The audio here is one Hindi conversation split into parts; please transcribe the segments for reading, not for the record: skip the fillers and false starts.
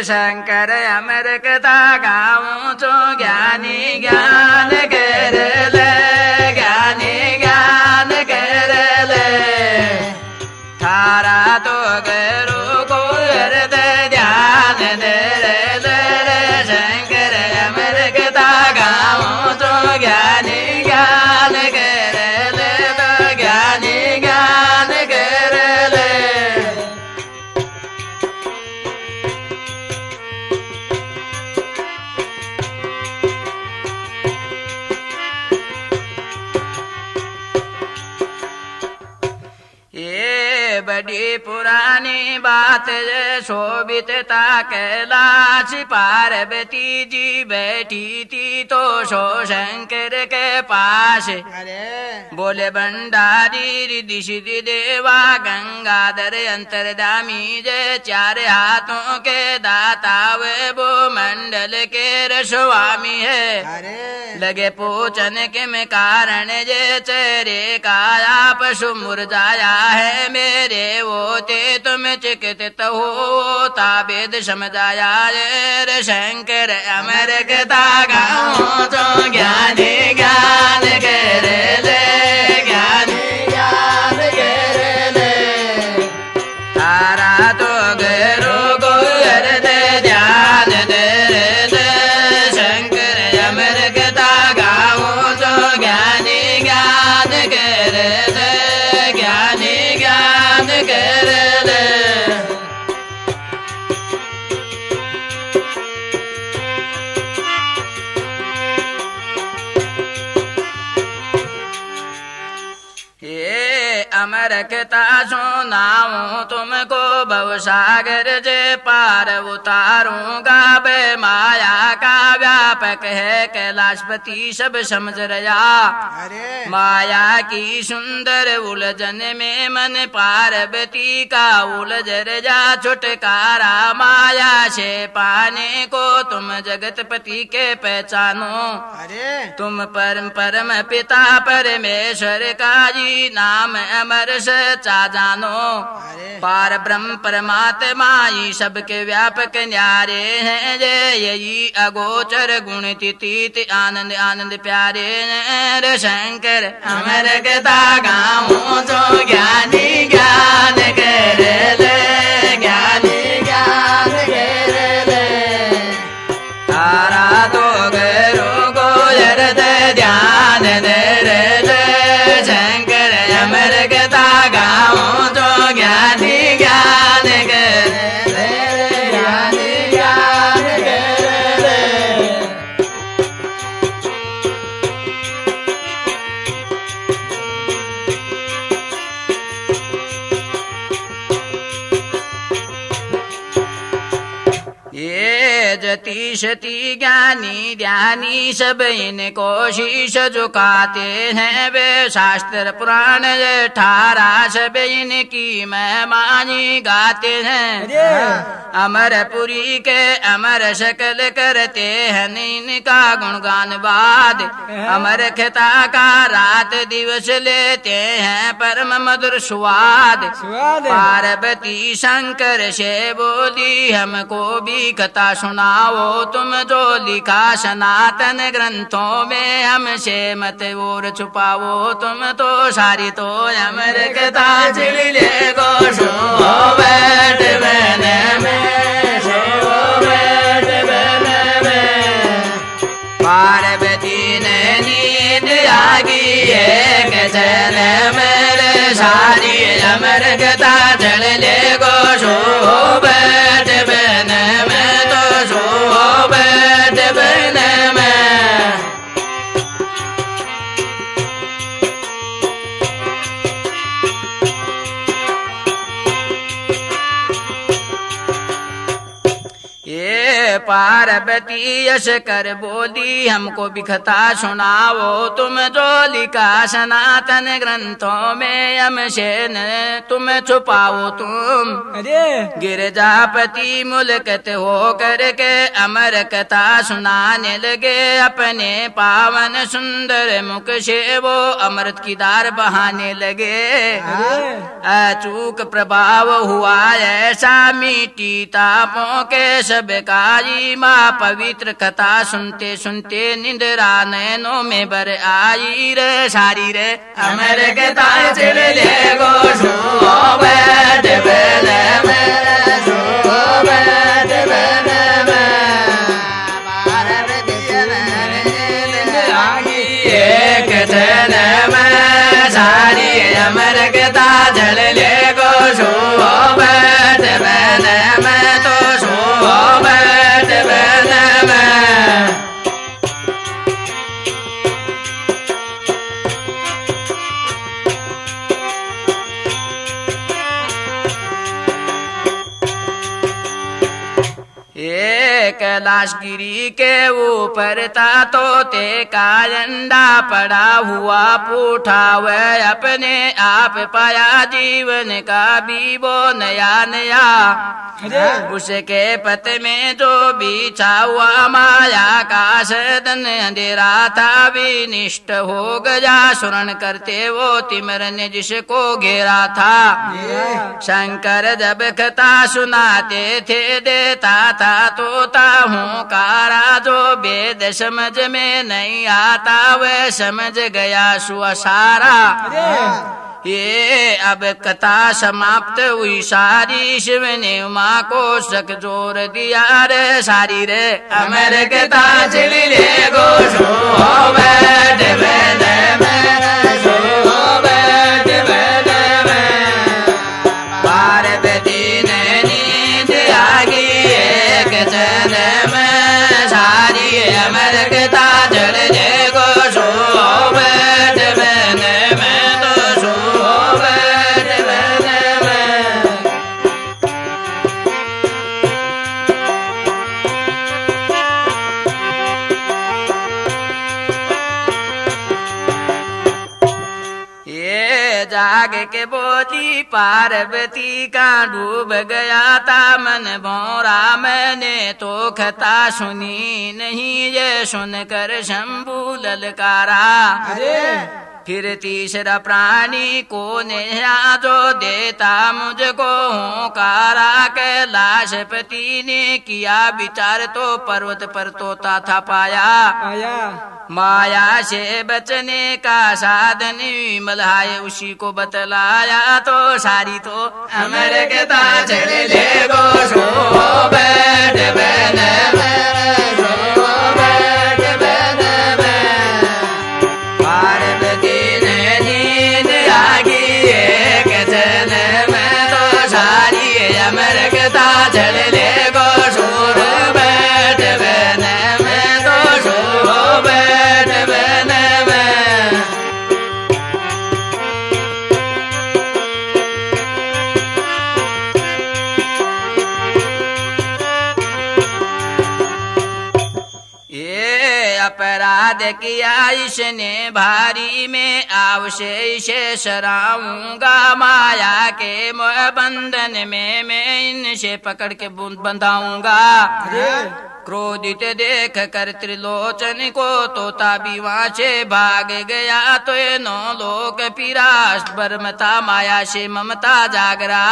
शंकर अमर कथा गाऊं तो ज्ञानी ज्ञान कर ले, ज्ञानी ज्ञान कर ले। थारा तो गुरु को हृदय ध्यान दे ले, शंकर अमर कथा गाऊं तो ज्ञानी ज्ञान कर ले, तो ज्ञानी ज्ञान कर ले। ये बड़ी पुरानी बात है, शोभित था कैलाश पार्वती जी बैठी थी तो शो शंकर के पास। बोले भंडारी रिद्धि सिद्धि देवा गंगाधर अंतर्धामी जय, चार हाथों के दाता वे वो मंडल के रस्वामी है। लगे पूछन के में कारण जे चेहरे का पशु मुरझाया है मेरे होते तुम चिकित हो ताबेद समझाया रे। शंकर अमर कथा गाऊं तो ज्ञानी ज्ञान कर ले, ज्ञानी ज्ञान कर ले। तारा तो गुरु को हृदय ध्यान दे ले, शंकर अमर कथा गाऊं तो ज्ञानी ज्ञान कर ले, ज्ञानी ज्ञान कर ले। ये अमर कथा सुनाऊं तुमको भवसागर जे पार उतारूंगा बे। माया का व्यापक है कैलाशपति सब समझ रहा, माया की सुंदर उलझन में मन पार्वती का उलझ रजा। छुटकारा माया से पाने को तुम जगतपति के पहचानो, तुम परम परम पिता परमेश्वर का जी नाम अमर सच्चा जानो। पार ब्रह्म परमात्मा ही सबके व्यापक न्यारे हैं जय, यही अगोचर गुण तीत आनंद आनंद प्यारे हैं। शंकर अमर कथा गाऊं तो ज्ञानी ज्ञान कर ले, ज्ञानी ज्ञान कर ले। तारा तो गुरु को हृदय ध्यान दे ले, शंकर अमर कथा गाऊं तो ज्ञानी ज्ञान कर ले, ज्ञानी ज्ञान कर ले। ये जति शति ज्ञानी ध्यानी सब इनको शीश झुकाते हैं वे। शास्त्र पुराण 18 सब इनकी महिमानी गाते हैं। अमरपुरी के अमर शकल करते हैं इनका गुणगान बाद। अमर कथा का रात दिवस लेते हैं परम मधुर स्वाद। पार्वती शंकर से बोली हमको भी कथा सुनाओ तुम जो लिखा सनातन ग्रंथों में, हमसे मत और छुपाओ तुम तो सारी तो अमर कथा चिले को सो बैठ बने में, सो बैठ बने में। पार्वती ने नींद आगी एक जन मेरे सारी अमर कथा चले को सो बैठ बने में, तो सो बैठ बने में। ये पार्वती यश कर बोली हमको बिखता सुनाओ तुम जो लिखा सनातन ग्रंथों में हमसे न तुम छुपाओ तुम। गिरजापति मुल्कत हो करके अमर कथा सुनाने लगे अपने पावन सुंदर मुख से वो अमृत की धार बहाने लगे। अचूक प्रभाव हुआ ऐसा मिट्टी तापों के सब काई माँ पवित्र कथा सुनते सुनते निंद्रा नैनों में बर आई रे सारी रे अमर कथा चल ले गो सो बैठ बेले में सो बैठ बेले में पार्वती आगी एक जन में सारी अमर कथा चल ले गो सो बैठ बेले में तो सो बैठ बेले में। कैलाश गिरी के ऊपर था तोते का अंडा पड़ा हुआ पूठा वह अपने आप पाया जीवन का भी वो नया नया। उसके पत में जो बिछा हुआ माया का सदन अंधेरा था विनिष्ट हो गया सुरण करते वो तिमर ने जिसको घेरा था। शंकर जब कथा सुनाते थे देता था तोता हूँ कारा जो वेद समझ में नहीं आता वह समझ गया सुअसारा। ये अब कथा समाप्त हुई सारी शिव ने माँ को शक जोर दिया रे सारी रे अमर कथा चल ले गो सो बैठ बेले में सो बैठ बेले में। पार्वती ने नींद आगी एक जन में सारी अमर कथा चल ले गो सो बैठ बेले में तो सो बैठ बेले में। ये जाग के बोली पार्वती का डूब गया था मन भौरा मैंने तो कथा सुनी नहीं ये सुनकर शंभू ललकारा। फिर तीसरा प्राणी को नेहा जो देता मुझको होकारा। कैलाशपति ने किया विचार तो पर्वत पर तोता था पाया। माया से बचने का साधन मल्हाय उसी को बतलाया तो सारी तो अमर कथा चल ले गो सो बैठ बेले में सो बैठ बेले में। पार्वती ने नींद आगी एक जन में तो सारी अमर कथा चल ले गो सो बैठ बेले में तो सो बैठ बेले में। ये अपराध किया इसने भारी में आवशे इसे सराऊंगा माया के मोह बंधन में मैं इनसे पकड़ के बंधाऊंगा। क्रोधित देख कर त्रिलोचन को तोता भी वहां से भाग गया तो ये नौ लोक पिरास बरमता माया से ममता जागरा।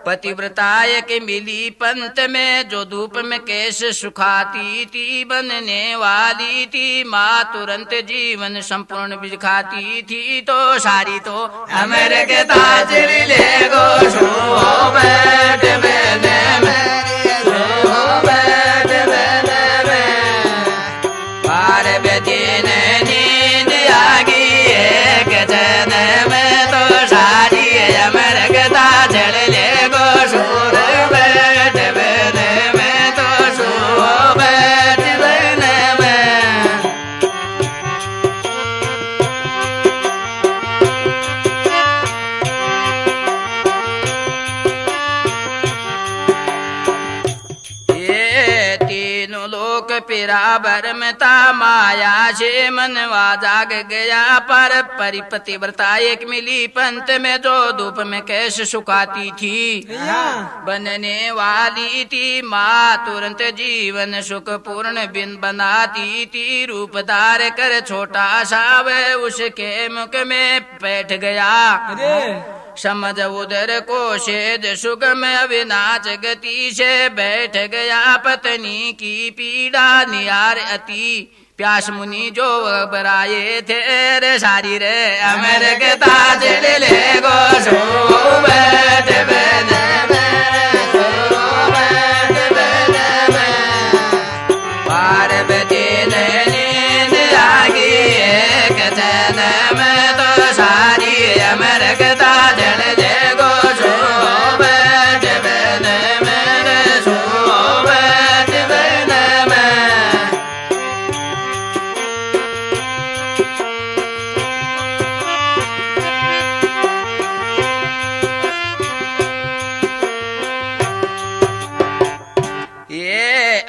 पतिव्रता एक मिली पंत में जो धूप में केश सुखाती थी बनने वाली थी माँ तुरंत जीवन संपूर्ण बिखाती थी तो सारी तो अमर कथा चल ले गो सो बैठ बेले में सो बैठ बेले में। पार्वती ने नींद आगी एक जन में तो सारी अमर कथा चल ले गो सो बैठ बेले में तो सो बैठ बेले में। शोक पीरा भरमता माया से मनवा जाग गया पर परिपतिव्रता एक मिली पंत में जो धूप में कैसे सुखाती थी बनने वाली थी माँ तुरंत जीवन सुख पूर्ण बिन बनाती थी रूप धार कर छोटा सा वह उसके मुख में बैठ गया समझ उधर को शेद सुगम अविनाश गति से बैठ गया पत्नी की पीड़ा नियार अति प्यास मुनि जो बराये थे रे सारी रे अमर के ताज ले गो सो बैठ बने पार्वती ने नींद आगी एक जन्म तो सारी अमर के ताज ले गो सो बैठ बने मेरे सो बैठ बने में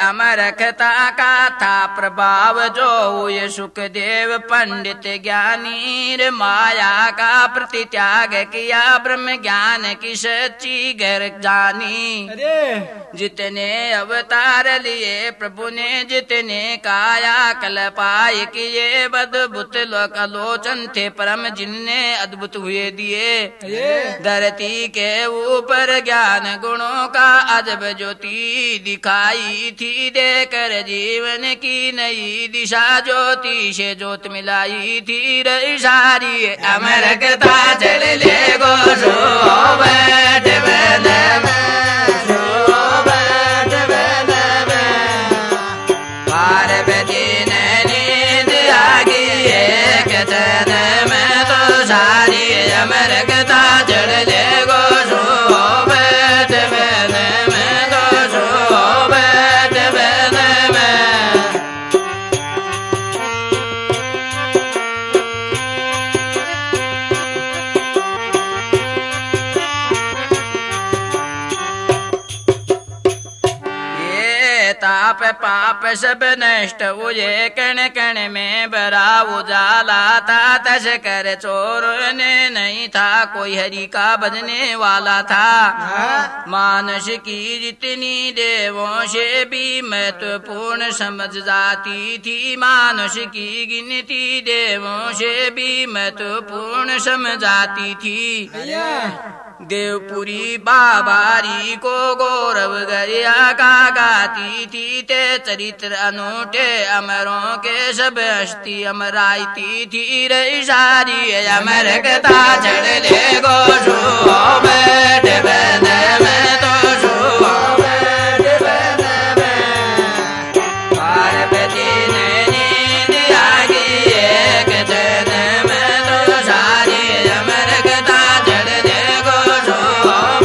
अमर कथा का था प्रभाव जो हुए सुखदेव पंडित ज्ञानी माया का प्रतित्याग किया ब्रह्म ज्ञान की सच्ची घर जानी जितने अवतार लिए प्रभु ने जितने काया कल्पाय किए अद्भुत लोकलोचन थे परम जिनने अद्भुत हुए दिए धरती के ऊपर ज्ञान गुणों का अजब ज्योति दिखाई थी देकर जीवन की नई दिशा ज्योति से ज्योत मिलाई थी रही सारी अमर कथा चल ले गो सो बैठ बने पार्वती ने नींद आगी एक जन्म तो सारी अमर कथा चल ले गो सो बैठ बने में तो सो बैठ बने में ये ताप पाप सब नष्ट हुए कण कण में बड़ा उजाला था तस कर चोर ने नहीं था कोई हरि का बजने वाला था मानस की जितनी देवों से भी महत्वपूर्ण समझ जाती थी मानस की गिनती देवों से भी महत्वपूर्ण समझ आती थी देवपुरी बाबारी को गौरव गरिया का गाती थी ते चरित्र अनूठे अमरों के सब हस्ती अमराई थी रही सारी अमर कथा चढ़ ले गो सो बैठ बने में तो सो बैठ बने में पार्वती ने नींद आगी एक जन्म में तो सारी अमर कथा चढ़ ले गो सो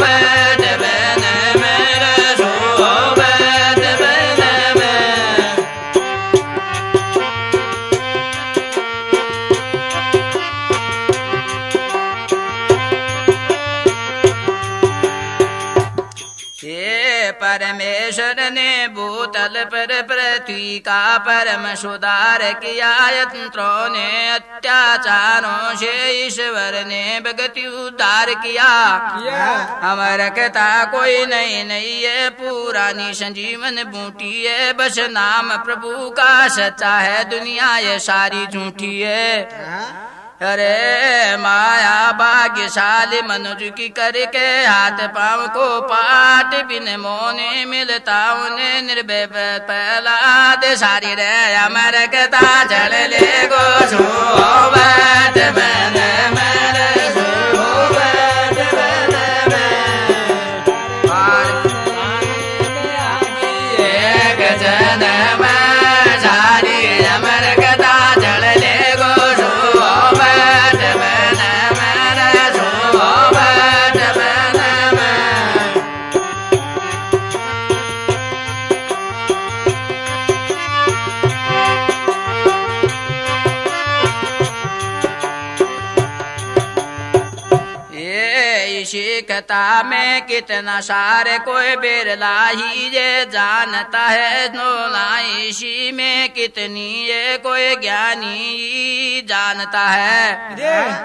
बैठ बने में सो बैठ बने में ये परमेश्वर ने भूतल पर पृथ्वी का परम सुधार किया यंत्रों ने अत्याचारों से ईश्वर ने भगति उद्धार किया हमारा कथा कोई नहीं नहीं है पुरानी संजीवन बूटी है बस नाम प्रभु का सच्चा है दुनिया ये सारी झूठी है अरे माया भाग्यशाली मनुष्य की करके हाथ पाँव को पाट बिन मोने मिलता उन्हें निर्भय पहला दे सारी रे अमर कथा चल ले गो सो बैठ बने मेरे सो बैठ बने एक जन्म सारी अमर कथा चल ले गो सो बैठ बने मेरे सो बैठ बने में ये इसी एकता में कितना सारे कोई बिरला ही ये जानता है नोनाइशी में कितनी ये कोई ज्ञानी जानता है।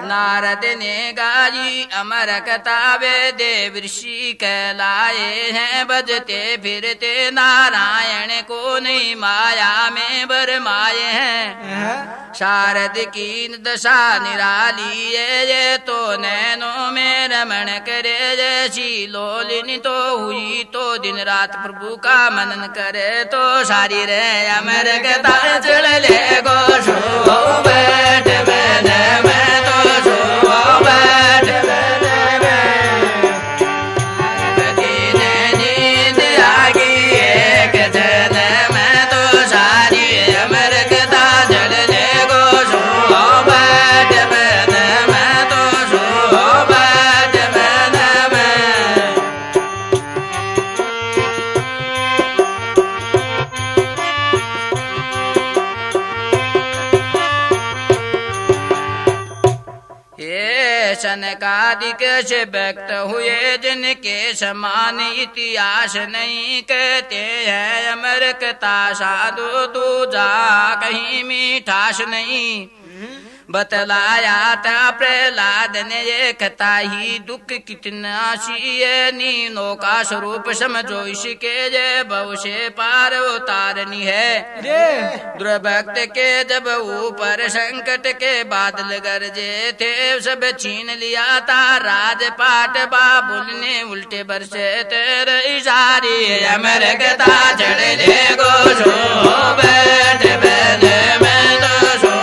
नारद ने गाई अमर कतावे देव ऋषि कहलाए हैं बजते फिरते नारायण को नहीं माया में बरमाए हैं। शारद की दशा निराली ये तो नैनों में रमण करे जैसी लोलिनी तो हुई तो दिन रात प्रभु का मनन करे तो सारी रे अमर कथा चढ़ ले गो शो बैठ मैंने मैं तो शो बैठ नींद आ गई एक जन मैं तो सारी अमर कथा चढ़ ले गो शो बैठ मैंने मैं तो शो बैठ मैंने मैं। ये सनकादिक से व्यक्त हुए जिनके समान इतिहास नहीं कहते हैं अमर कथा साधु दूजा कहीं मिठास नहीं। बतलाया था प्रहलाद ने ये कथा ही दुख कितना सी है नीनों का स्वरूप समझो इसके जय भव से पार उतारनी है। दुर्भक्त के जब ऊपर संकट के बादल गरजे थे सब छीन लिया था राजपाट बाबुल ने उल्टे बरसे तेरे इशारे अमर कथा चढ़ ले गो शो बैठ बैठे मैं तो शो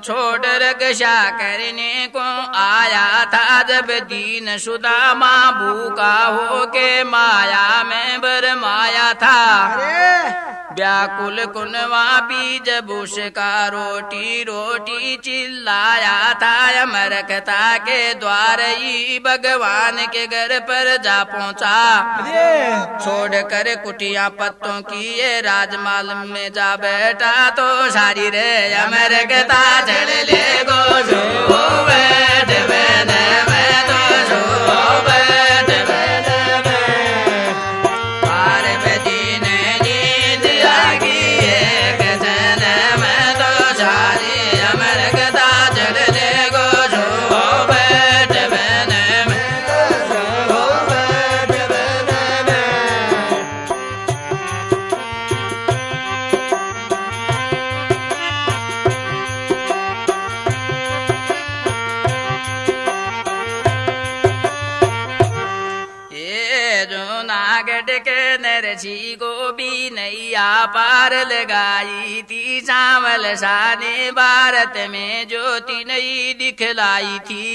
छोड़ रक्षा करने को आया था जब दीन सुदामा भूखा हो के माया में बरमाया था। व्याकुल कुनवा बीज उसका रोटी रोटी चिल्लाया था अमर कथा के द्वार ही भगवान के घर पर जा पहुंचा। छोड़ कर कुटिया पत्तों की ये राजमाल में जा बैठा तो सारी रे अमर कथा चढ़ ले गो शो बैठ बैठे मैं तो शो बैठ बैठे मैं। पार्वती ने नींद आ गई एक जन मैं तो सारी अमर कथा चढ़ ले गो शो बैठ बैठे मैं तो शो बैठ बैठे मैं। के नरसी को भी नैया पार लगाई थी सावल साने भारत में ज्योति नहीं दिखलाई थी।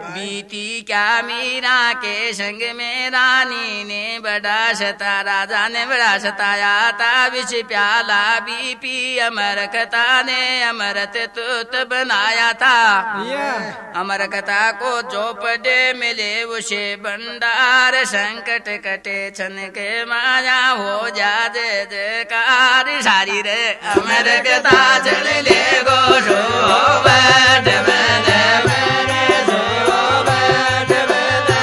बीती क्या मीरा के संग में रानी ने बड़ा सता राजा ने बड़ा सताया था विष प्याला भी पी अमर कथा ने अमरत तुत बनाया था। अमर कथा को जो पदे मिले उसे भंडार संकट कटे छन के माया हो जा जय जयकार सारी रे अमर कथा चढ़ ले गो शो बैठ बैठे मेरे शो बैठ बैठे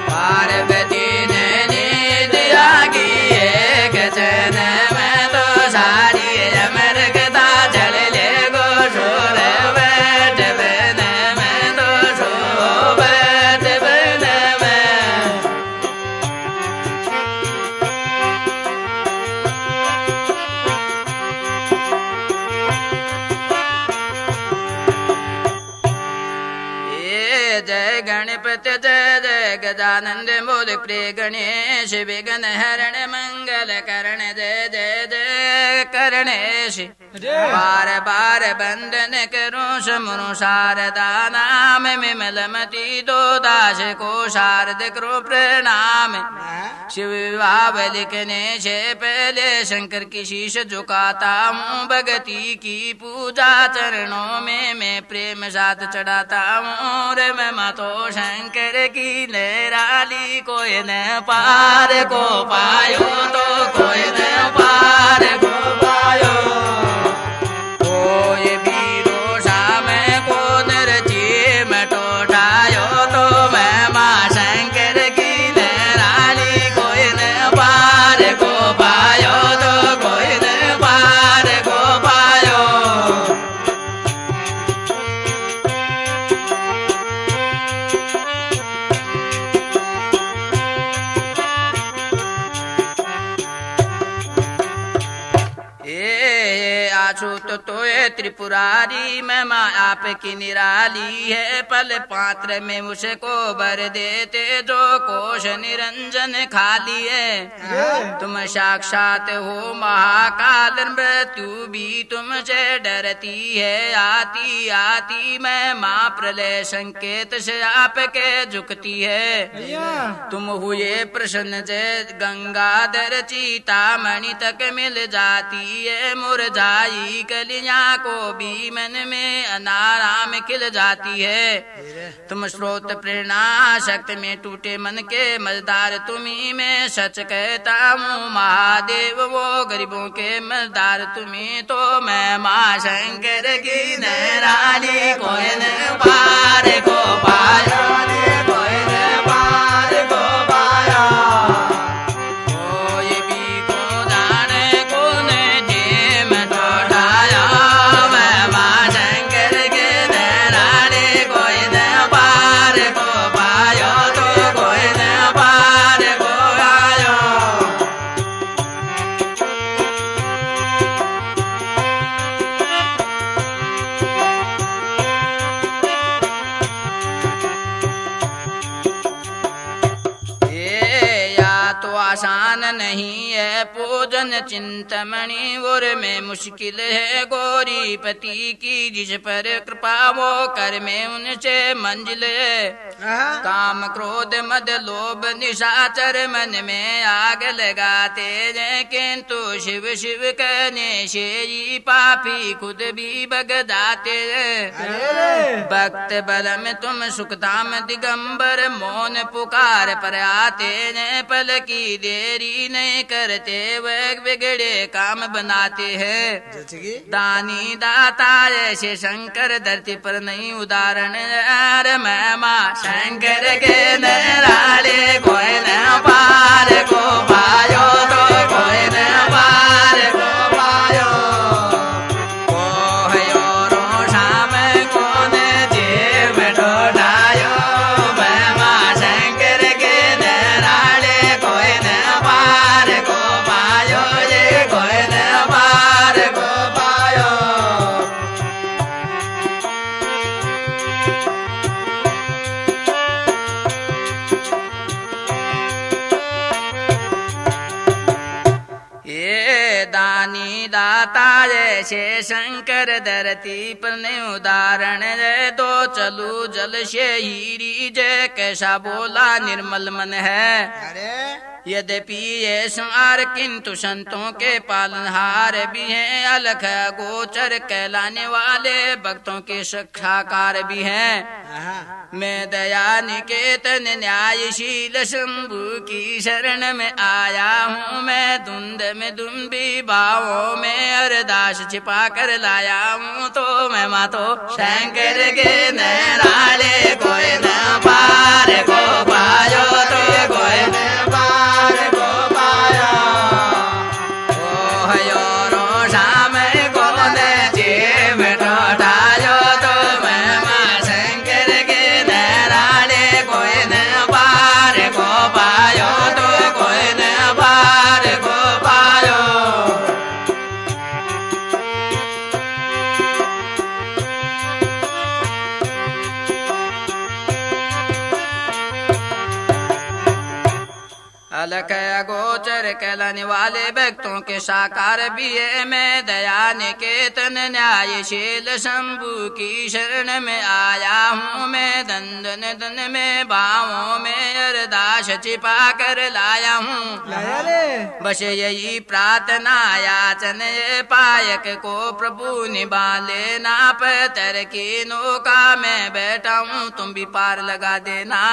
पार्वती ने नींद आ गई एक जन मैं तो सारी अमर कथा चढ़ ले गो शो रे बैठ बैठे मैं तो शो बैठ बैठे दयानंद मोद प्रिय गणेश विघ्न हरण मंगल करण जय जय जय करणेश बार बार बंदन करूं समनु शारदा नाम विमलमती दो दास को शारद करो प्रणाम। शिव विवाह लिखने से पहले शंकर की शीश झुकाता हूँ भगती की पूजा चरणों में मैं प्रेम साथ चढ़ाता हूँ रे मैं तो शंकर की निराली कोई न पार को पायो तो कोई न पार को पायो कोई बीरो शाम को नरची में टोटायो तो मैं माँ शंकर की निराली कोई न पार को पायो तो कोई न पार को पायो। तो ये त्रिपुरारी मैं माँ आपकी निराली है पल पात्र में मुझको भर देते जो कोश निरंजन खाली है। तुम साक्षात हो महाकाल मृत्यु भी तुमसे डरती है आती आती मैं माँ प्रलय संकेत से आपके झुकती है। तुम हुए प्रसन्न जय गंगाधर चितामणि तक मिल जाती है मुरझाई कलियां को भी मन में अनाराम खिल जाती है। तुम स्रोत प्रेरणा शक्ति में टूटे मन के मजदार तुम्ही में सच कहता हूँ महादेव वो गरीबों के मजदार तुम्ही तो मैं माँ शंकर की निराली कोई न पार को पाया कोई न पार को पाया कोई भी को जाने कौन जे में टोटाया मैं माँ शंकर के निराली कोई न पार को पायो तो कोई न पार को आयो। आसान नहीं है पूजन चिंतमणि और में मुश्किल है गौरी पति की जिस पर कृपा वो कर में उनसे मंजिल है। काम क्रोध मद लोभ निशाचर मन में आग लगाते हैं किंतु शिव शिव कहने से ही पापी खुद भी भग जाते हैं। भक्त बल में तुम सुखधाम दिगंबर मौन पुकार पर आते हैं पल की देरी नहीं करते वह बिगड़े काम बनाते हैं। दानी दाता ऐसे शंकर धरती पर नहीं उदाहरण मैं माँ शंकर के निराले कोई न पार को पायो तो कोई न पार को पायो कोई और शाम कौन जेब टोटायो मैं माँ शंकर के निराले कोई न पार को पायो ये कोई न पार को पायो। ये दानी दाता जैसे शंकर धरती पर ने उदाहरण है दो चलू जल से हीरी जय कैसा बोला निर्मल मन है। यद्यपि ये संहार किंतु संतों के पालनहार भी हैं अलख गोचर कहलाने वाले भक्तों के साक्षाकार भी हैं। मैं दया निकेतन न्यायशील शंभु की शरण में आया हूँ मैं धुंध में दुम्बी भावों में अरदास छिपा कर लाया हूँ तो मैं माँ तो शंकर के निराले कोई न पार को पायो तो कोई न पार को पायो ओ शाम कौन जेब टोटायो तो मैं माँ शंकर के निराले कोई न पार को पायो तो कोई न पार को पायो। अलख अगोचर कहलाने वाले भक्तों के साकार भी है। मैं दया निकेतन न्यायशील शंभु की शरण में आया हूँ। मैं दंदन दन में भावों में अरदास छिपा कर लाया हूँ। बस यही प्रार्थना याचन पायक को प्रभु निभा लेना। पत्थर की नौका में बैठा हूँ, तुम भी पार लगा देना।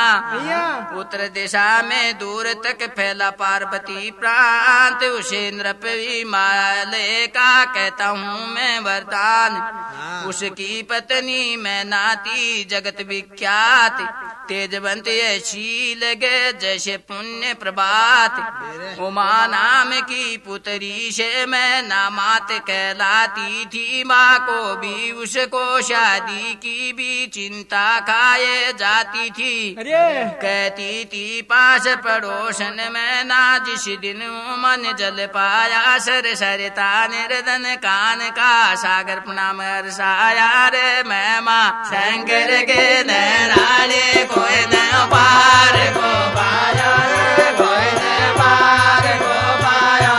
उत्तर दिशा में दूर तक फैला पार्वती प्रांत, उसे नृपति माले का कहता हूँ मैं वरदान। उसकी पत्नी मैं नाती जगत विख्यात, तेजवंत शील गे जैसे पुण्य प्रभात। उमा नाम की पुत्री से मैं नामात कहलाती थी। माँ को भी उसको शादी की भी चिंता खाए जाती थी। कहती थी पास पड़ोसन में ना जिस दिन मन जल पाया। सर सरता निर्दन कान का सागर प्रणाम हर्षाया रे। मैं माँ शंकर के नैराने कोई न पार को पाया रे, कोई न पार को पाया।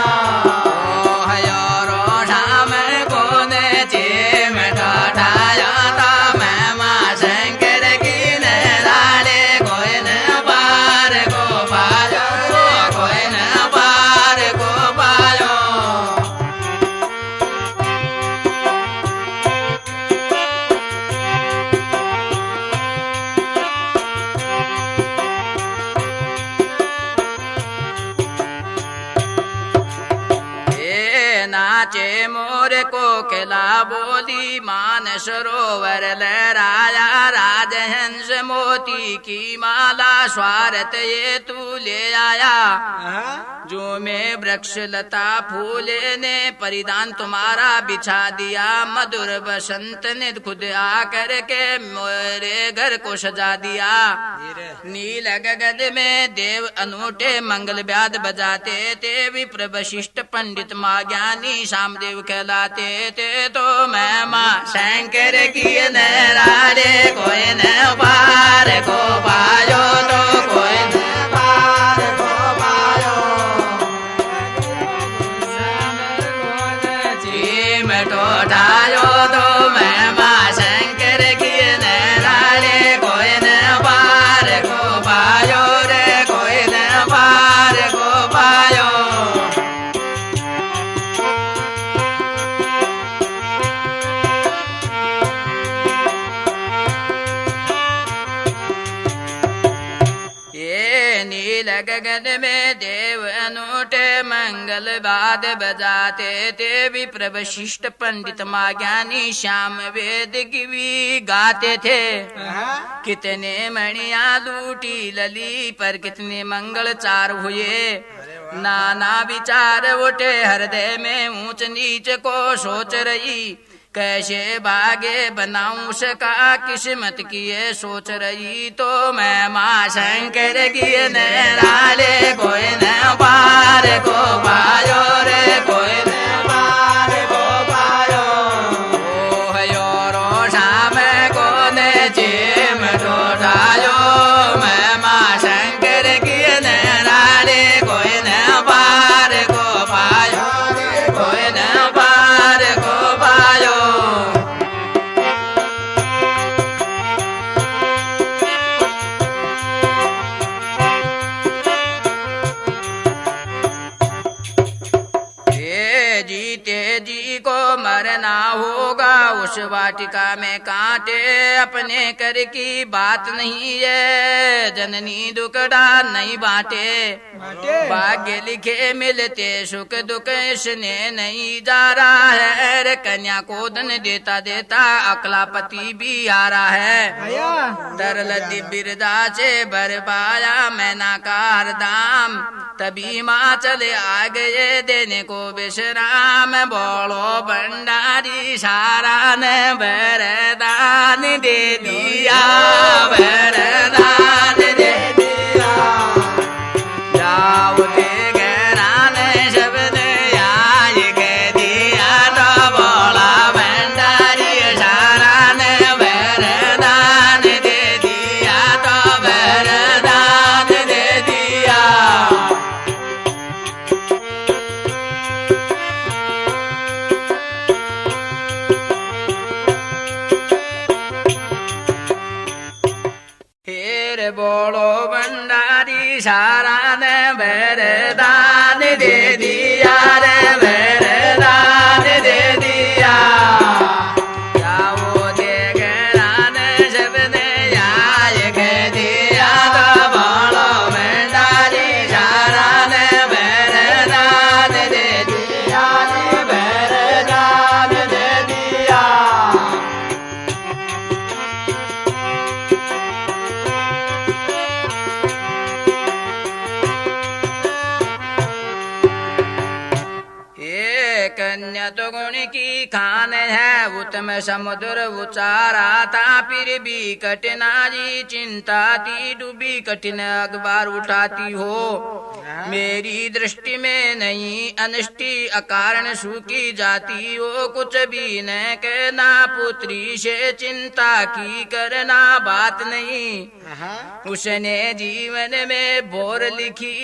ओ हयोरो शाम को ने चीम ठाया था। मैं माँ शंकर की नैराने कोई न पार को पाया, कोई न पार को पाया। नाचे मोर को किला बोली मान सरोवर लहराया। राजहंस मोती की माला स्वार्थ ये तू ले आया। जो मैं वृक्ष लता फूले ने परिधान तुम्हारा बिछा दिया। मधुर बसंत ने खुद आकर के मेरे घर को सजा दिया। नील गगन में देव अनूठे मंगल व्याद बजाते थे। विप्र वशिष्ठ पंडित माँ ज्ञानी शामदेव कहलाते थे। तो मैं माँ शंकर की नैराने कोई न पार को पायो, तो कोई न पार को पायो। चीम टोटायो तो मैं माँ शंकर की नैराने कोई न पार को पायो रे, कोई न पार को पायो। गगन में देव अनूठे मंगल बाद बजाते थे। विप्र वशिष्ठ पंडित माँ ज्ञानी श्याम वेद की भी गाते थे। कितने मणिया लूटी लली पर कितने मंगल चार हुए। नाना विचार उठे हृदय में ऊंच नीच को सोच रही। कैसे भागे बनाऊं उसका किस्मत की ये सोच रही। तो मैं माँ शंकर की नैराने कोई न पार को पायो रे, कोई न पार को पायो। ओ हयोरो शाम को ने चीम टोटायो। मैं माँ शंकर की नैराने कोई न पार को पायो, कोई न पार को पायो। जीते जी को मरना होगा। उस वाटिका में कांटे अपने कर की बात नहीं है। जननी दुखड़ा नहीं बांटे। भाग्य लिखे मिलते सुख दुख इसने नहीं जा रहा है। रे कन्या को धन देता देता अकलापति भी आ रहा है। तरल दिव्यदा से बरपाया मैना का हरदाम। तभी माँ चले आ गए देने को विश्राम। बोलो भंडारी सारा ने वरदान दे दिया, वरदान दे दिया। जाओ ते घराने सबने आज कह दिया। तो बोला भंडारी सारा ने वरदान दे दिया, तो वरदान दे दिया। वरदान दे दिया रे वरदान दे दिया जाओ देखरान सबने याद कह दिया तो बोलो भंडारी सारा ने वरदान दे दिया रे वरदान दे दिया कन्या तो गुण की खान है उत्तम समुद्र उचारा था फिर भी कठिनाई चिंता थी डूबी कठिन अखबार उठाती हो मेरी दृष्टि में नहीं अनिष्टि अकारण सूखी जाती हो कुछ भी न कहना पुत्री से चिंता की करना बात नहीं उसने जीवन में भोर लिखी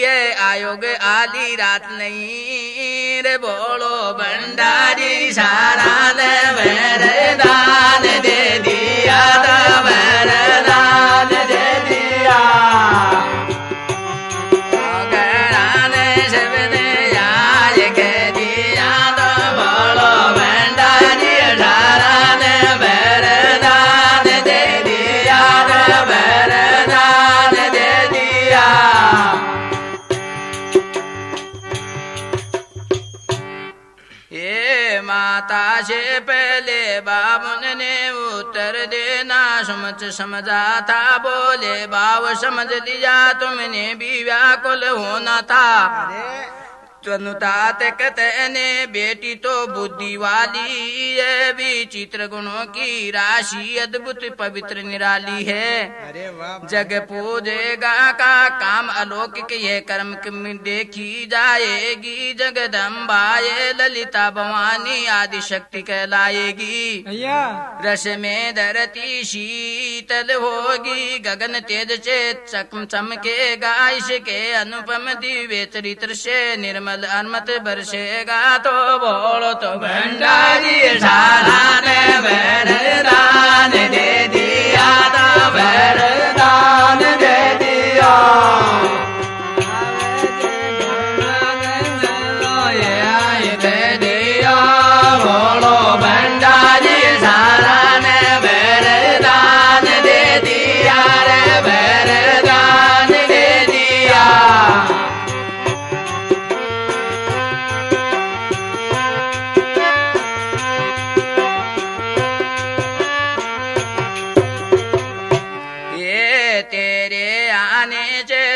है आयोग आली रात नहीं रे बोलो भंडारी सारा ने वरदान दे दिया तो वरदान दे दिया घराने सबने याद कह दिया तो बोलो भंडारी सारा ने वरदान दे दिया तो वरदान दे दिया ये माता से पहले बाबुन ने उत्तर देना समझा था बोले बाव समझ लिया तुमने भी व्याकुल होना था तनुतात कहते बेटी तो बुद्धि वाली है विचित्र गुणों की राशि अद्भुत पवित्र निराली है अरे वाह जग पूजेगा का काम अलौकिक ये कर्म में देखी जाएगी जगदम्बा ये ललिता भवानी आदि शक्ति कहलाएगी भैया रस में धरती शीतल होगी गगन तेज से चमकेगा इसके अनुपम दिव्य चरित्र से निर्मल अनमत बरसेगा तो बोलो तो भंडारी सारा ने वरदान दे दिया तो वरदान दे दिया दे दिया बोलो भंडारी सारा ने वरदान दे दिया रे वरदान दे दिया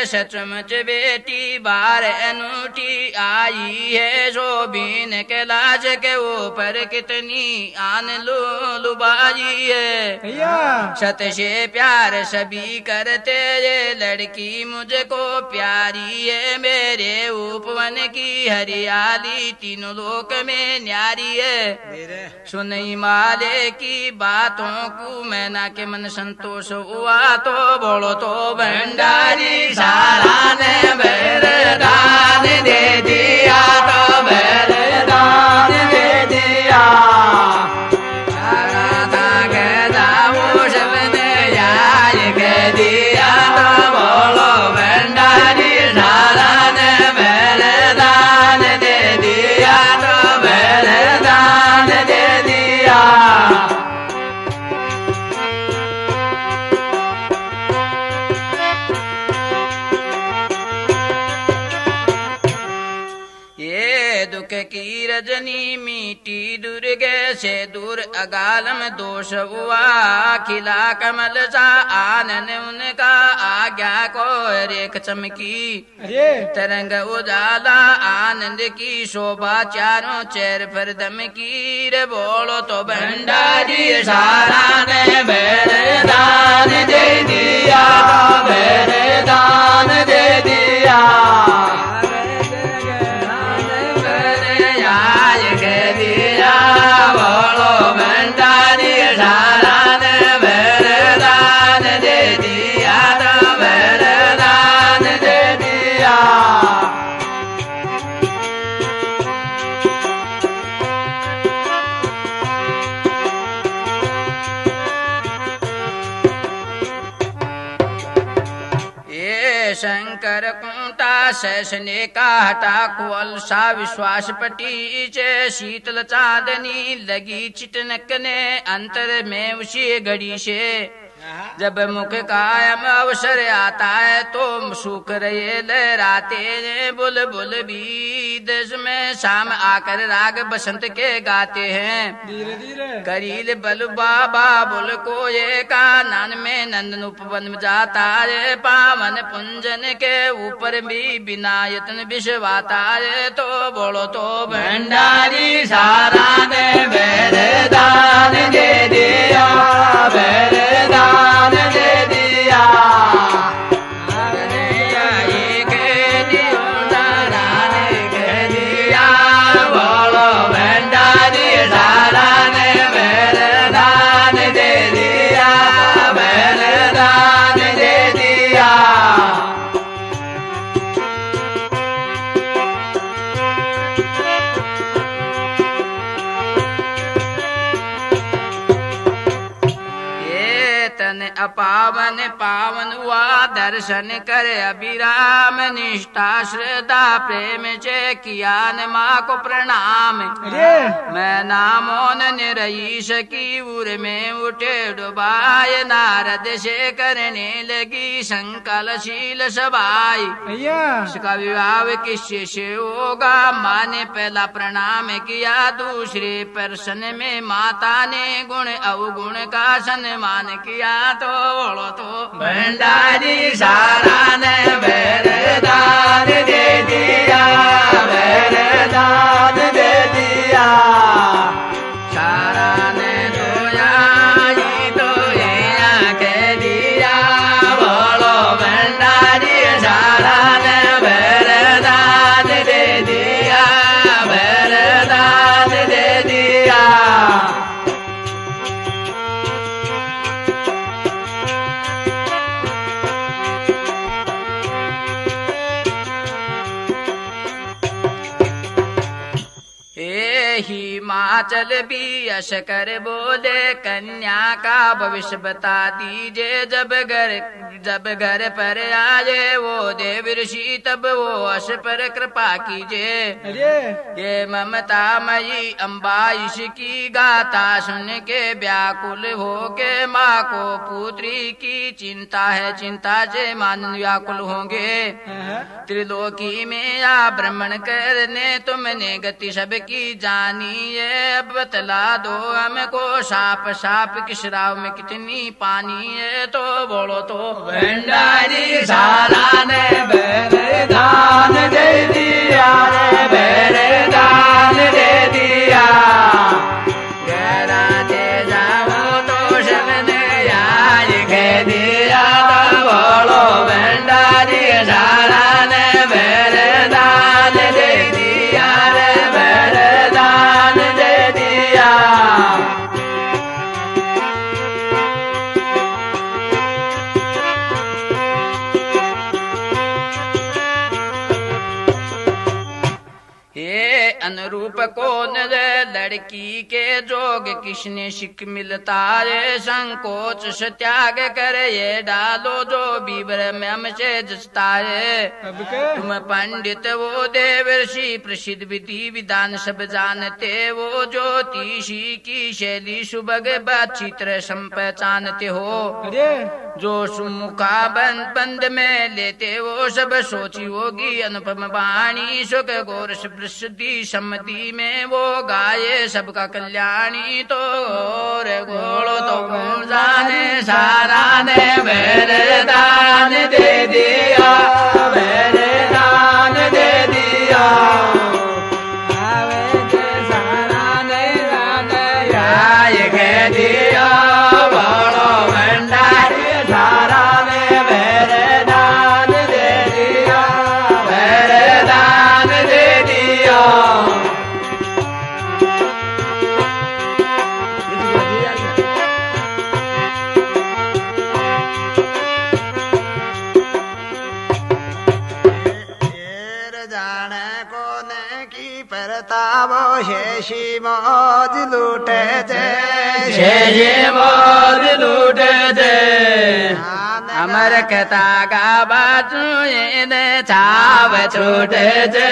सचमुच बेटी बार अनूठी आई है शोभीन के लाज के ऊपर कितनी आन लुबाई है भैया सत से प्यार सभी करते ये लड़की मुझको प्यारी है मेरे उपवन की हरियाली तीनों लोक में न्यारी है सुनई माले की बातों को मैना के मन संतोष हुआ तो बोलो तो भंडारी सारा ने वरदान दे दिया तो वरदान दे दिया सारा था कहता वो सबने याद कह दिया तो बोलो भंडारी सारा ने वरदान दे दिया तो वरदान दे दिया दुख की रजनी मीठी दुर्गे से दूर अगालम दोष हुआ खिला कमल सा आनन उनका आज्ञा को रेख चमकी अरे तरंग उजाला आनंद की शोभा चारों चेर पर दम की रे बोलो तो भंडारी सारा ने वरदान दे दिया वरदान दे दिया बोलो भंडारी सारा ने वरदान दे दिया तो वरदान दे दिया ये शंकर कुंटा सैसने का हटा कुल सा विश्वास पटीचे शीतल चांदनी लगी चिटनकने अंतर में उसी घड़ी से जब मुख कायम अवसर आता है तो सुख रहे लहराते बुलबुल भी देश में शाम आकर राग बसंत के गाते हैं धीरे धीरे करील बल बाबा बोल को ये कानन में नंदन उपवन जाता रे पावन पुंजन के ऊपर भी बिना यत्न विश्वाता रे तो बोलो तो भंडारी सारा ने वरदान दे दिया वरदान दे दिया बोलो भंडारी सारा ने वरदान दे दिया वरदान दे दिया अपावन पावन हुआ दर्शन कर अभिराम निष्ठा श्रद्धा प्रेम से किया न माँ को प्रणाम मैं नामोन निरईश की उर में उठे डुबाए नारद से करने लगी संकलशील सबाई इसका विवाह किससे से होगा माँ ने पहला प्रणाम किया दूसरे प्रश्न में माता ने गुण अवगुण का सम्मान किया तो बोलो तो भंडारी सारा ने वरदान दे दिया वरदान दे दिया सारा ने कह दिया बोलो भंडारी सारा ने वरदान दे दिया वरदान दे दिया हिमाचल भी यश कर बोले कन्या का भविष्य बता दीजिए जब घर पर आए वो देव ऋषि तब वो अश पर कृपा कीजिए ये ममता मई अम्बा इसकी गाथा सुन के व्याकुल हो के माँ को पुत्री की चिंता है चिंता से मान व्याकुल होंगे त्रिलोकी में या भ्रमण करने तुमने गति सबकी जानी है अब बतला दो हमको साप साप किस राव में कितनी पानी है तो बोलो तो भंडारी सारा ने वरदान दे दिया वरदान दे दिया गहरा दे जाओ तो सबने याद कह दिया बोलो भंडारी सारा ने वरदान दे दिया वरदान दे दिया अनुरूप कौन लड़की के जोग किसने शिक मिलता रे संकोच से त्याग कर ये डालो जो बीबर में हमसे जसता है तुम पंडित वो देवर्षि प्रसिद्ध विधि विधान सब जानते वो ज्योतिषी की शैली सुबग चित्र संपहचानते हो जो सुमुखा बंद में लेते वो सब सोची होगी अनुपम वाणी सुख गौर प्रसिद्धि सम्मति में वो गाये सबका कल्याणी तो और गोलो तो जाने सारा ने वरदान दे दिया वरदान दे दिया सारा ने कह दिया बड़ो भंडारी सारा ने वरदान दे दिया वरदान दे दिया वो शेषी मौज लूटे जे शेषी मौज लूटे जे अमर कथा का बाजू छाव छूटे जे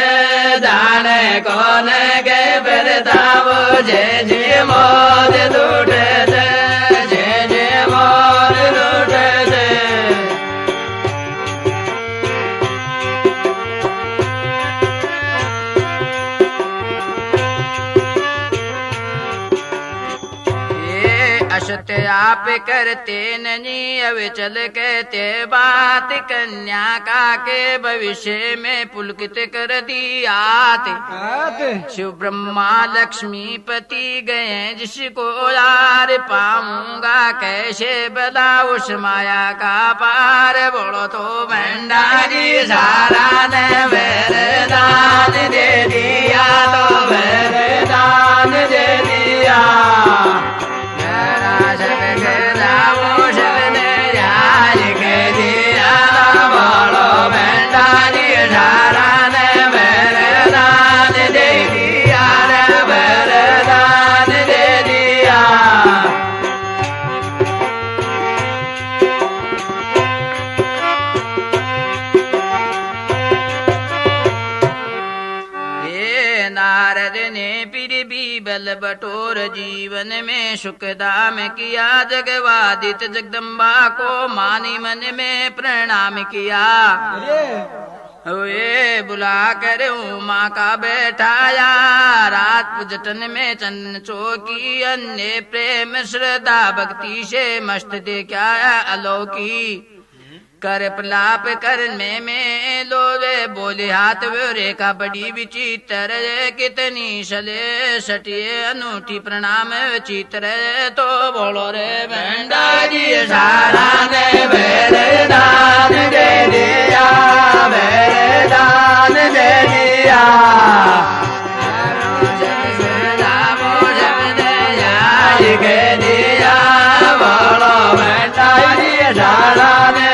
जाने कौन के बिरतावो जे जे मोर लूटे जे जे मोर लूटे जे असत्य आप करते नहीं अब चल कहते बात कन्या का के भविष्य में पुलकित कर दी आते शिव ब्रह्मा लक्ष्मी पति गए जिसको यार पाऊंगा कैसे बता उस माया का पार बोलो तो भंडारी सारा ने वरदान दे दिया तो वरदान दे दिया बल बटोर जीवन में सुखदाम किया जगवादित जगदम्बा को मानी मन में प्रणाम किया वे बुला कर उमा का बैठाया रात जटन में चंदन चौकी अन्य प्रेम श्रद्धा भक्ति से मस्त देखा अलौकी कर पलाप करने में लोवे बोले हाथ वो रेखा बड़ी विचित्र कितनी सले सटिए अनूठी प्रणाम चित्र तो बोलो रे भंडारी सारा ने वरदान दे दिया वरदान दे दिया दिया बोलो भंडारी सारा ने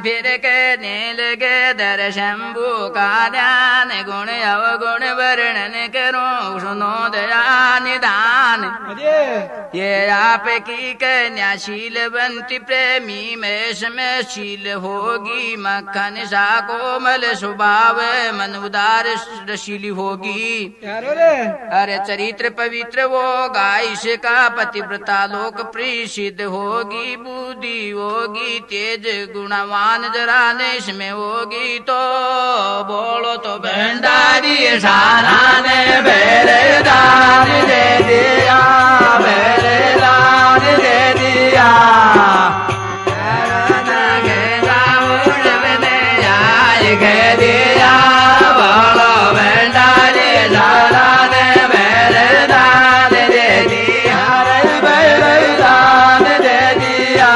फिर कहने लगे दर्शंभु का ध्यान गुण अवगुण वर्णन करो सुनो दया निदान ये आप की कन्या शीलवंती प्रेमी में शील होगी मक्खन सा कोमल स्वभाव मन उदार शीली होगी अरे चरित्र पवित्र वो गाइश का पतिव्रता लोक प्रीसिद्ध होगी बुद्धि होगी तेज गुणवान जरा देश में होगी तो बोलो तो भंडारी सारा ने वरदान दे दिया वरदान दे दिया दिया बोलो भंडारी सारा ने वरदान दे दिया वरदान दे दिया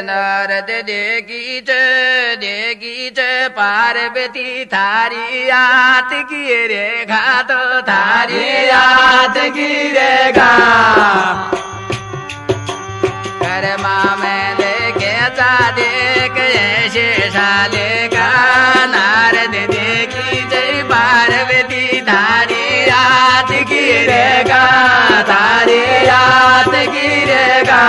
नारद देगी पार्वती थारी याद की रेखा तो थारी याद की रेखा करमा में लेके जा देख ऐसे साले का नारद देगी जय पार्वती थारी याद की रेखा थारी याद की रेखा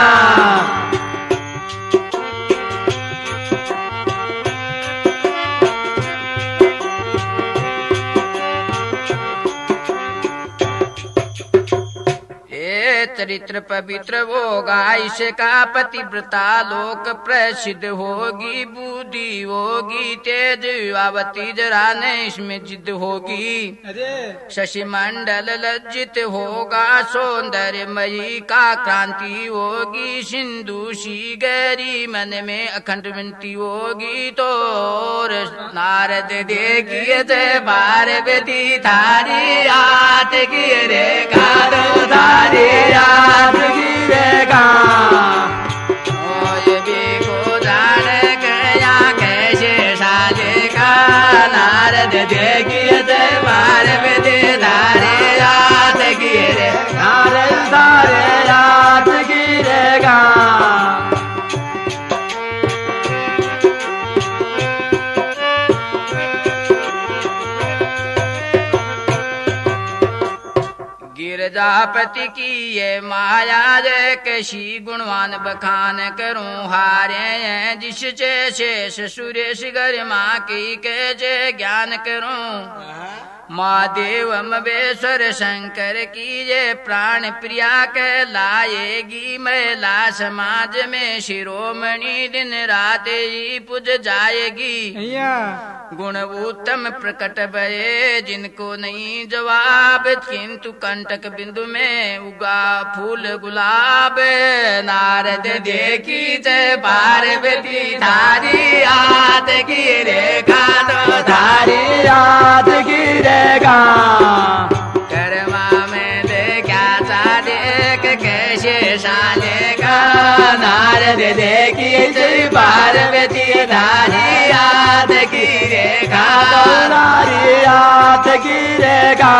चरित्र पवित्र होगा इसका पतिव्रता लोक प्रसिद्ध होगी बुद्धि होगी तेज युवावती जरा ने इसमें जिद होगी शशि मंडल लज्जित होगा सौंदर्यमयी का क्रांति होगी सिंधु सी गहरी मन में अखंड विनती होगी तो नारद देखिए जय पार्वती थारी याद की रेखा थारी याद की रेखा नारद देखिए जय पार्वती धारे याद गिरे नारद धारे याद गिरेगा। गिरजापति की ये माया जय कैसी गुणवान बखान करूं हारे जिससे शेष सुरेश गरिमा की के जय ज्ञान करूं। महादेव अम्बेश्वर शंकर की ये प्राण प्रिया के लाएगी महिला समाज में शिरोमणि दिन रात ही पूज जाएगी। गुण उत्तम प्रकट भये जिनको नहीं जवाब किंतु कंटक बिंदु में उगा फूल गुलाब। नारद देखी जय पार्वती धारी याद गिरेगा तो धारी याद गिरेगा। कर्मा में देखा देख कैसे सालेगा। नारद देखी जय पार्वती धारी याद गिरेगा। धारी याद गिरेगा।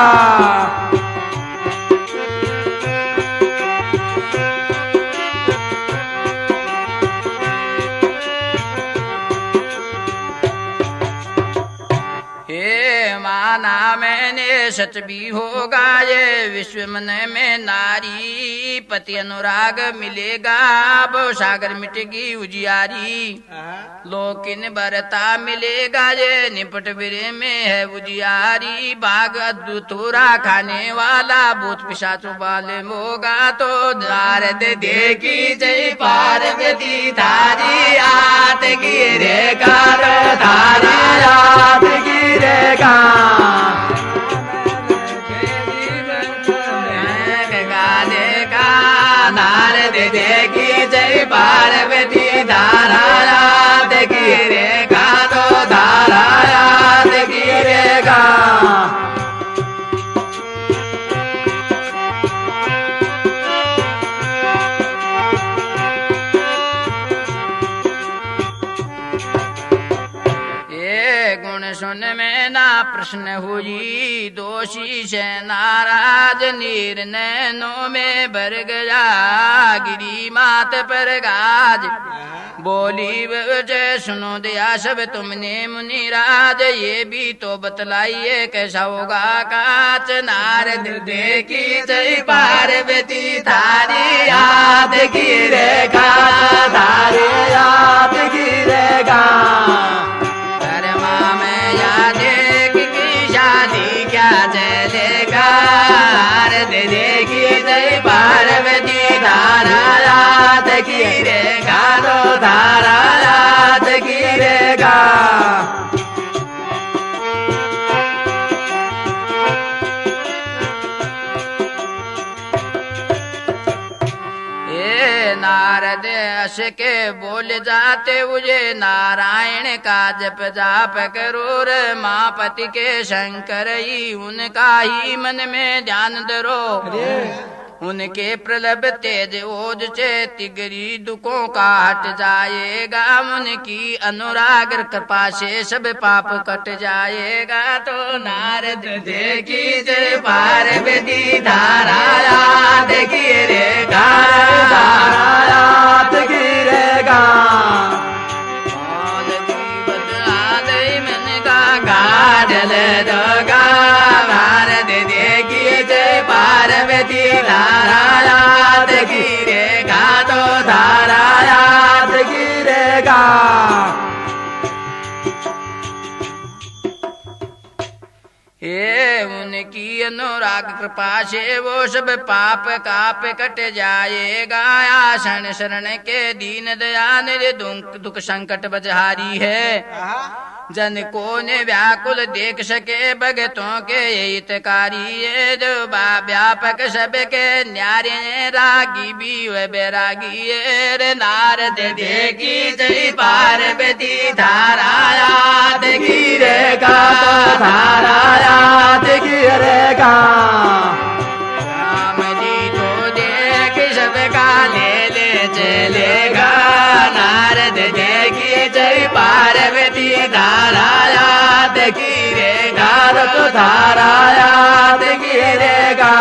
माना मैंने सच भी होगा ये विश्व मन में नारी पति अनुराग मिलेगा। वो सागर मिटेगी उजियारी लोकिन बरता मिलेगा ये निपट बिरे में है उजियारी। बाघ अद्भुतोरा खाने वाला भूत पिशाचों वाले होगा तो नारद देखी जय पार्वती धारी याद गिरेगा। धारी याद गिरेगा। नारद देखी जय पार्वती धारा याद गिरेगा तो धारा याद गिरेगा। सुन में ना प्रश्न हुई दोषी से नाराज नीर नैनों में भर गया। गिरी मात पर गाज बोली जय सुनो दिया सब तुमने मुनिराज ये भी तो बतलाइए कैसा होगा काच। नारद देखी जय पार्वती धारी याद गिरेगा। धारी याद गिरेगा। चलेगा। नारद देखी जय पार्वती धारा याद गिरेगा तो धारा याद गिरेगा। नारद हंस के बोल जाते मुझे नारायण का जप जाप करो रे मापति के शंकर ही उनका ही मन में ध्यान धरो। उनके प्रलभ तेज ओज से तिगरी दुखों का हट जाएगा। उनकी अनुराग कृपा से सब पाप कट जाएगा। तो नारद देखी जय पार्वती धारा याद गिरेगा। धारा याद गिरेगा। मन का गाढ़ दोगा। नारद देखी जय पार्वती धारा याद गिरेगा तो धारा याद गिरेगा। ये उनकी अनुराग कृपा से वो सब पाप काप कट जाएगा। आसन शरण के दीन दयाल दुख संकट बजहारी है। जन को ने व्याकुल देख सके भगतों के हितकारी है। जो व्यापक सबके न्यारे रागी भी व बैरागी है। रे नारद देखी जय पार्वती धारा याद गिरेगा। धारा याद गिरेगा। राम जी तो देख सबका ले चलेगा। नारद देखी जय पार्वती धारा याद गिरेगा भारत धारा याद गिरेगा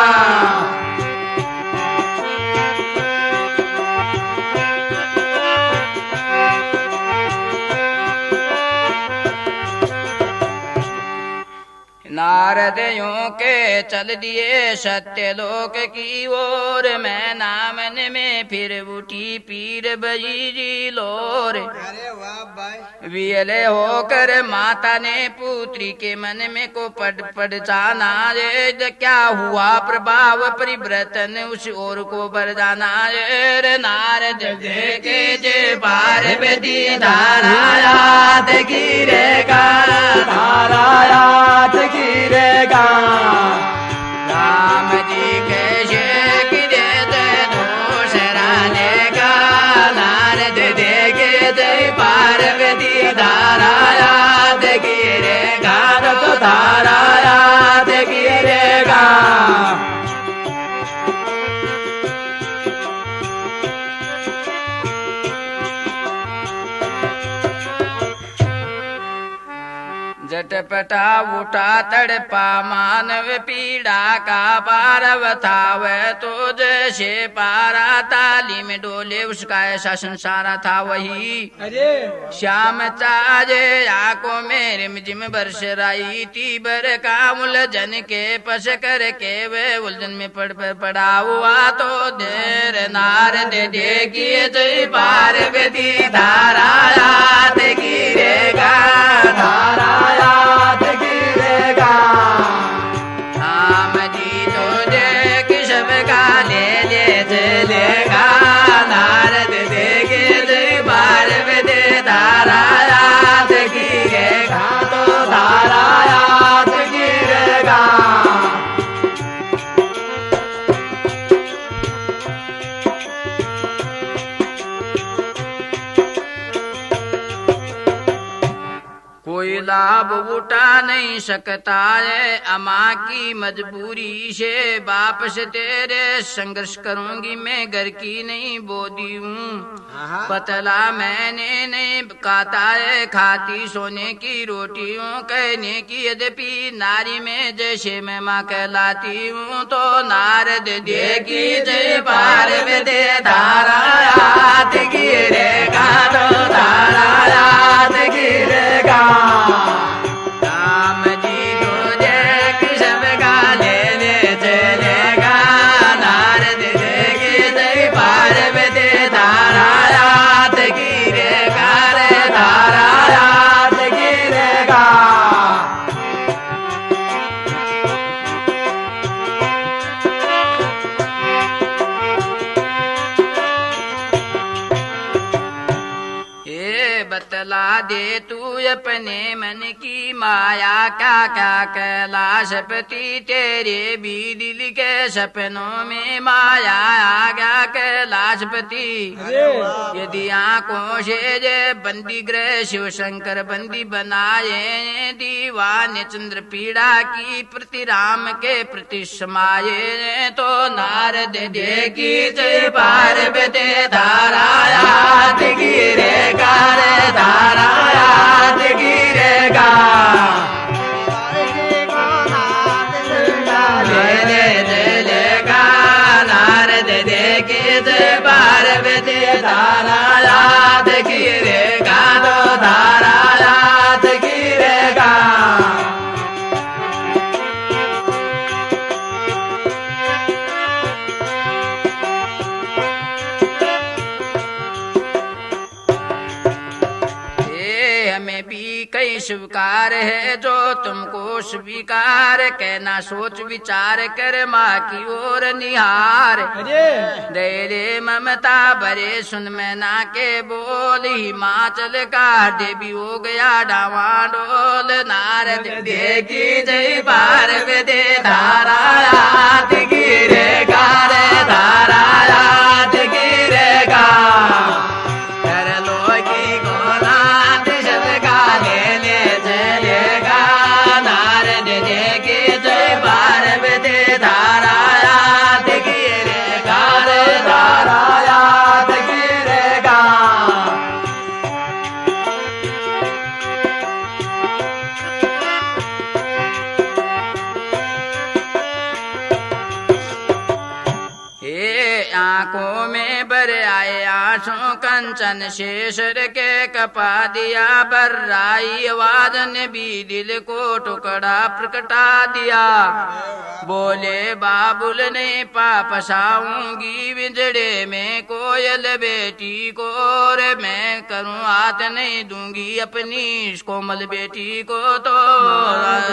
नारद यों के चल दिए सत्यलोक की ओर मैं नामन में फिर उठी पीर बजी लोर अरे वाह भाई वियले होकर माता ने पुत्री के मन में को पड़ जाना रे क्या हुआ प्रभाव परिव्रतन उस ओर को बर जाना रे नारद देखे जे पार्वती धारा याद गिरेगा धारा याद गिरेगा राम जी के शेख दे दूसराने का नारद देखे जय पार्वती धारा याद गिरेगा भारत धारा याद गिरेगा झटपटा उठा तड़पा मानव पीड़ा का पारव था वह तो जैसे पारा ताली में डोले उसका ऐसा संसारा था वही अरे श्याम ताजे आंखों में रिमझिम बरस रही थी बर का उलझन के पस करके वे उलझन में पड़ा हुआ तो देर नारद देखिए जय पार्वती धारा याद गिरेगा धारा याद गिरेगा राम जी तो देख सबका ले चलेगा नारद देखे जय पार्वती धारा याद गिरेगा तो धारा याद गिरेगा कोई लाभ उठा नहीं सकता है अम्मा की मजबूरी से वापस तेरे संघर्ष करूंगी मैं घर की नहीं बोधी हूँ पतला मैंने नहीं काता है खाती सोने की रोटियों कहने की यद्यपि नारी में जैसे मैं माँ कहलाती हूँ तो नारद देखी जय पार्वती धारा याद गिरेगा तो धारा याद गिरेगा राम जी तो देख सबका ले चलेगा नारद देखे जय पार्वती धारा याद गिरेगा रे धारा याद गिरेगा बतला दे तू अपने मन की माया क्या क्या कैलाशपति तेरे भी दिल के सपनों में माया आ गया कैलाशपति यदि आंखों से जे बंदी ग्रह शिव शंकर बंदी बनाए दीवाने चंद्र पीड़ा की प्रति राम के प्रति समाये तो नारद देखी जय पार्वती धारा याद गिरेगा रे धारा याद गिरेगा चलेगा नारद देखे जय पार्वती धारा याद गिरेगा तो धारा याद गिरेगा हमें भी कई स्वीकार है जो तुमको स्वीकार कहना सोच विचार कर माँ की ओर निहार दे रे ममता भरे सुन मैना के बोल हिमाचल का देवी हो गया डावाडोल नारद देखी जय पार्वती धारा याद गिरेगा रे धारा याद गिरेगा आंखों में बर आए आंसू कंचन शेषर के कपा दिया बर्राई आवाज ने भी दिल को टुकड़ा प्रकटा दिया। बोले बाबुल ने पापसाऊंगी विजड़े में कोयल बेटी को रे मैं करूं हाथ नहीं दूंगी अपनी कोमल बेटी को तो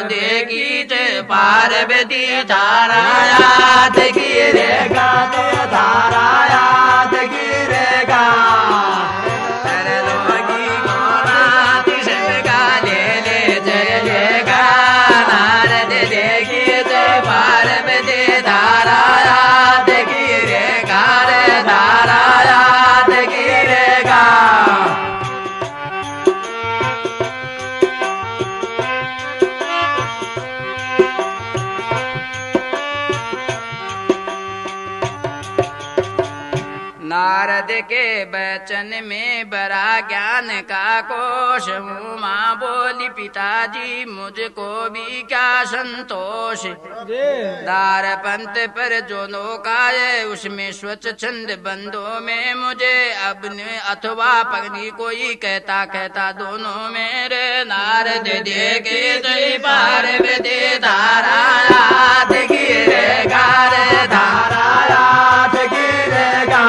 देगी पार्वती धारा याद गिरेगा धारा याद गिरेगा लोगी नाथ सबका ले ले जलेगा नारद देगी जय पार्वती धारा याद गिरेगा रे धारा याद गिरेगा। नारद के बचन में बड़ा ज्ञान का कोश माँ बोली पिताजी मुझको भी क्या संतोष। दार पंथ पर जो नौकाए उसमें स्वच्छ छंद बंदों में मुझे अब अथवा पगनी कोई कहता कहता दोनों मेरे नारद देखे जय पार्वती धारा याद गिरेगा रे धारा याद गिरेगा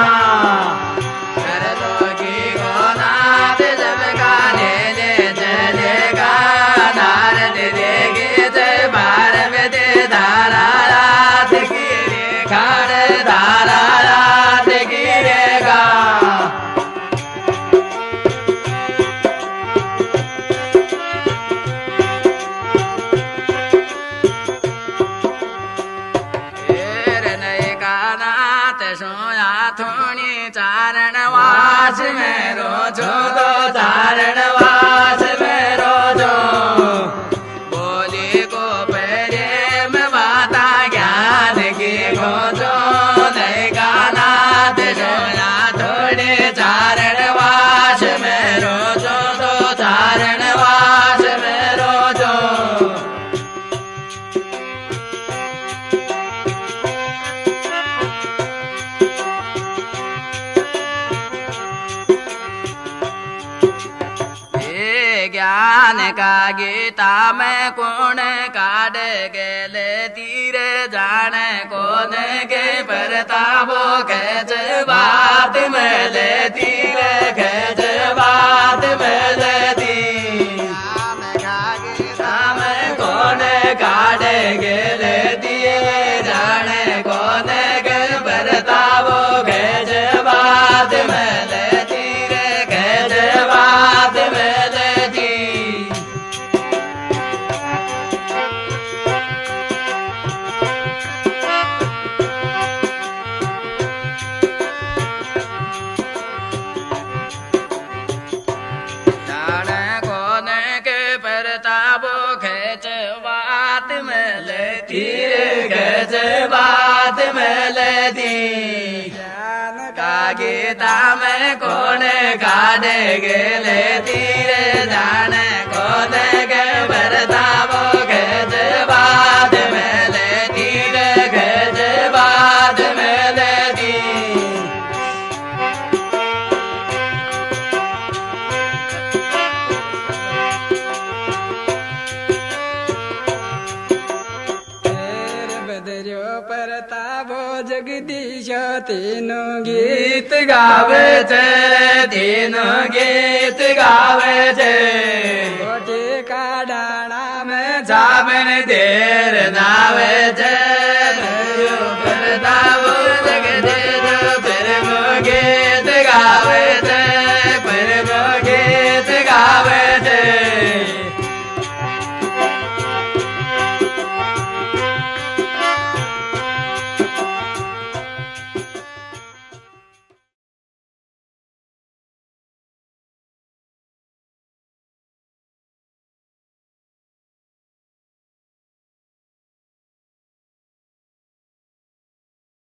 चारणवास में रोजो दो चारणवास में रोजो बोली को प्रेम बाता ज्ञान की खोजो नहीं गाना सोया थोड़े चारणवास में रोजो दो चारणवास में रोजो। ज्ञान का गीता में कौन काट गेले तीरे जाने कौन के परताबो खेच बात में ले तीरे खेच बात में लेती गीता में कौन काट गेले तीरे जाने कौन के परताबो खेच बात में ले तीरे खेच बात में बात में लेती का गीता में कौन काटे गेले तीरे जाने कौन के बरताबो खेच बात में लेती खेच बात में लेती। जगदीश तीनों गीत गावे छे तीनों गीत गावे छे गोटे का डाणा में जावन देर नावे छे